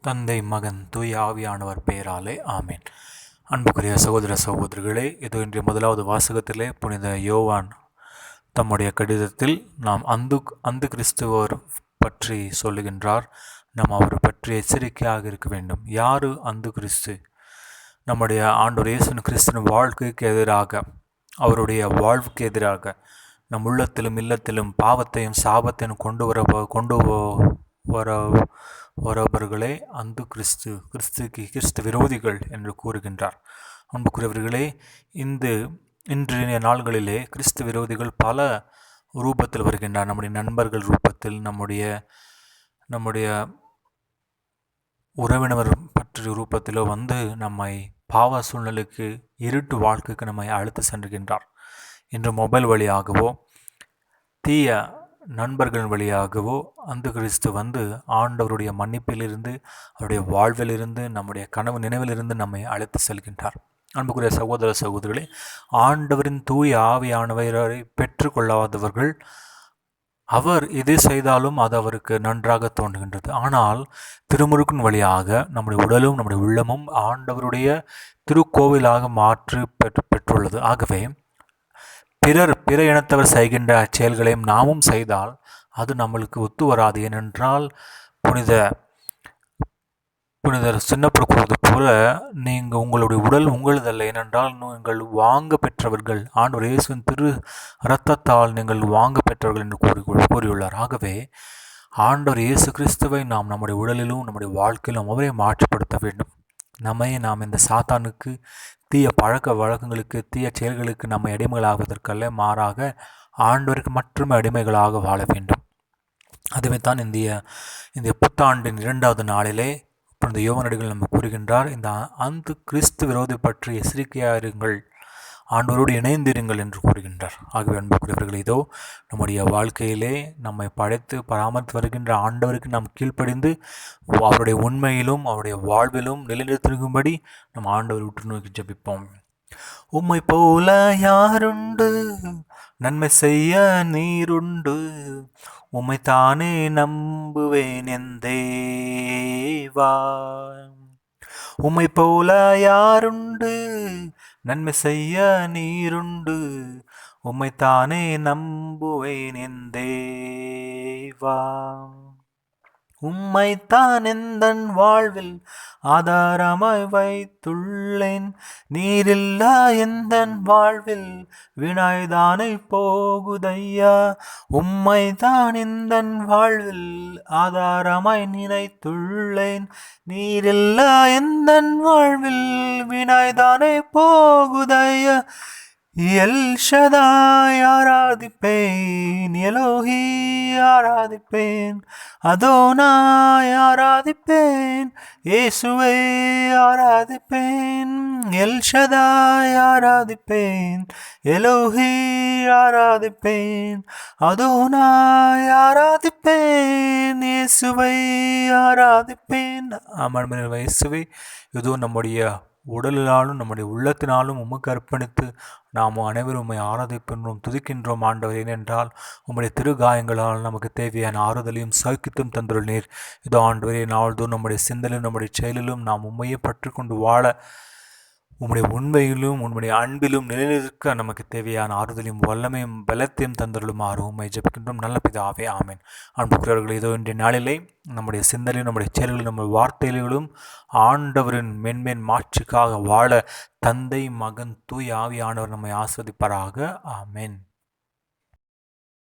தந்தை, மகன், தூய ஆவியானவர் பெயராலே ஆமேன். அன்புக்குரிய சகோதர சகோதரிகளே, இது இன்றைய முதலாவது வாசகத்திலே புனித யோவான் தம்முடைய கடிதத்தில் நாம் அந்த கிறிஸ்துவர் பற்றி சொல்லுகின்றார். நாம் அவர் பற்றி எச்சரிக்கையாக இருக்க வேண்டும். யாரு அந்த கிறிஸ்து? நம்முடைய ஆண்டவர் இயேசு கிறிஸ்துவின் வாழ்க்கைக்கு எதிராக, அவருடைய வாழ்வுக்கு எதிராக நம் உள்ளத்திலும் இல்லத்திலும் பாவத்தையும் சாபத்தையும் கொண்டு வரவர்களே அந்த கிறிஸ்து விரோதிகள் என்று கூறுகின்றார். அன்புக்குரியவர்களே, இன்றைய நாள்களிலே கிறிஸ்து விரோதிகள் பல ரூபத்தில் வருகின்றார். நம்முடைய நண்பர்கள் ரூபத்தில், நம்முடைய உறவினர் பற்றிய ரூபத்திலோ வந்து நம்மை பாவ சூழ்நிலைக்கு, இருட்டு வாழ்க்கைக்கு நம்மை அழைத்து சென்றுகின்றார். இன்று மொபைல் வழியாகவோ தீய நண்பர்கள் வழியாகவோ அந்த கிறிஸ்து வந்து ஆண்டவருடைய மன்னிப்பிலிருந்து, அவருடைய வாழ்விலிருந்து, நம்முடைய கனவு நினைவிலிருந்து நம்மை அழைத்து செல்கின்றார். அன்புக்குரிய சகோதர சகோதரிகளே, ஆண்டவரின் தூய ஆவியானவரை பெற்றுக்கொள்ளாதவர்கள் அவர் எது செய்தாலும் அது அவருக்கு நன்றாக தோன்றுகின்றது. ஆனால் திருமுழுக்கின் வழியாக நம்முடைய உடலும் நம்முடைய உள்ளமும் ஆண்டவருடைய திருக்கோவிலாக பெற்றுள்ளது. ஆகவே பிற இனத்தவர் செய்கின்ற செயல்களையும் நாமும் செய்தால் அது நம்மளுக்கு ஒத்து வராது. ஏனென்றால் புனிதர் சின்னப்பர் கூறுவது போல, நீங்கள் உங்களுடைய உடல் உங்களதல்ல, ஏனென்றால் நீங்கள் வாங்க பெற்றவர்கள், ஆண்டவர் இயேசுவின் திரு இரத்தத்தால் நீங்கள் வாங்க பெற்றவர்கள் என்று கூறியுள்ளார். ஆகவே ஆண்டவர் இயேசு கிறிஸ்துவை நாம் நம்முடைய உடலிலும் நம்முடைய வாழ்க்கையிலும் அவரை மாற்றப்படுத்த வேண்டும். நாம் இந்த சாத்தானுக்கு, தீய பழக்க வழக்கங்களுக்கு, தீய செயல்களுக்கு நம்மை அடிமைகளாவதற்கல்ல, மாறாக ஆண்டவருக்கு மட்டுமே அடிமைகளாக வாழ வேண்டும். அதுவே தான் இந்த புத்தாண்டின் 2வது நாளிலே இந்த யோவானடிகள் நம்ம கூறுகின்றார். அந்த கிறிஸ்து விரோதி பற்றி எச்சரிக்கையாயிருங்கள், ஆண்டவரோடு இணைந்திருங்கள் என்று கூறுகின்றார். ஆகவே அன்புக்குரியவர்கள், இதோ நம்முடைய வாழ்க்கையிலே நம்மை படைத்து பராமரித்து வருகின்ற ஆண்டவருக்கு நாம் கீழ்ப்படிந்து அவருடைய உண்மையிலும் அவருடைய வாழ்விலும் நிலைநிறுத்திருக்கும்படி நம் ஆண்டவர் உற்று நோக்கி ஜெபிப்போம். உம்மை போல யாருண்டு, நன்மை செய்ய நீருண்டு, உம்மைத்தானே நம்புவேன் என் தேவா. உம்மை போல யாருண்டு, நன்மை செய்ய நீருண்டு, உம்மைத்தானே நம்புவேன் என் தேவா. உம்மைத்தான் எந்தன் வாழ்வில் ஆதாரமாய் வைத்துள்ளேன், நீரில்லா எந்தன் வாழ்வில் வினாய்தானே போகுதையா. உம்மைத்தான் எந்தன் வாழ்வில் ஆதாரமாய் நினைத்துள்ளேன், நீரில்லா எந்தன் வாழ்வில் வினாய்தானே போகுதையா. எல் ஷதாய் ஆராதிப்பேன், எலோஹி ஆராதிப்பேன், அதோனாய் ஆராதிப்பேன், இயேசுவை ஆராதிப்பேன். எல் ஷதாய் ஆராதிப்பேன், எலோஹி ஆராதிப்பேன், அதோனாய் ஆராதிப்பேன், இயேசுவை ஆராதிப்பேன். ஆமாம் இயேசுவை, இதோ நம்முடைய உடலினாலும் நம்முடைய உள்ளத்தினாலும் உமக்கு அர்ப்பணித்து நாம் அனைவரும் உம்மை ஆராதிக்கின்றோம், துதிக்கின்றோம் ஆண்டவர். ஏனென்றால் உம்முடைய திருகாயங்களால் நமக்கு தேவையான ஆறுதலையும் சௌக்கியத்தையும் தந்துள்ளீர். இதோ ஆண்டவரே, நாள்தோறும் நம்முடைய சிந்தனையிலும் நம்முடைய செயலிலும் நாம் உண்மையை பற்றி கொண்டு வாழ, உம்முடைய உண்மையிலும் உம்முடைய அன்பிலும் நிலைநிற்க நமக்கு தேவையான ஆறுதலையும் வல்லமையும் பலத்தையும் தந்துள்ளுமாறு உம்மை ஜெபிக்கின்றோம் நல்ல பிதாவே, ஆமேன். அன்புக்குரியவர்கள், இதோ இன்றைய நாளிலே நம்முடைய சிந்தனையும் நம்முடைய செயல்களும் நம்முடைய வார்த்தைகளும் ஆண்டவரின் மென்மேன் மாட்சிக்காக வாழ தந்தை, மகன், தூய ஆவியானவர் நம்மை ஆஸ்வதிப்பாராக. ஆமேன்.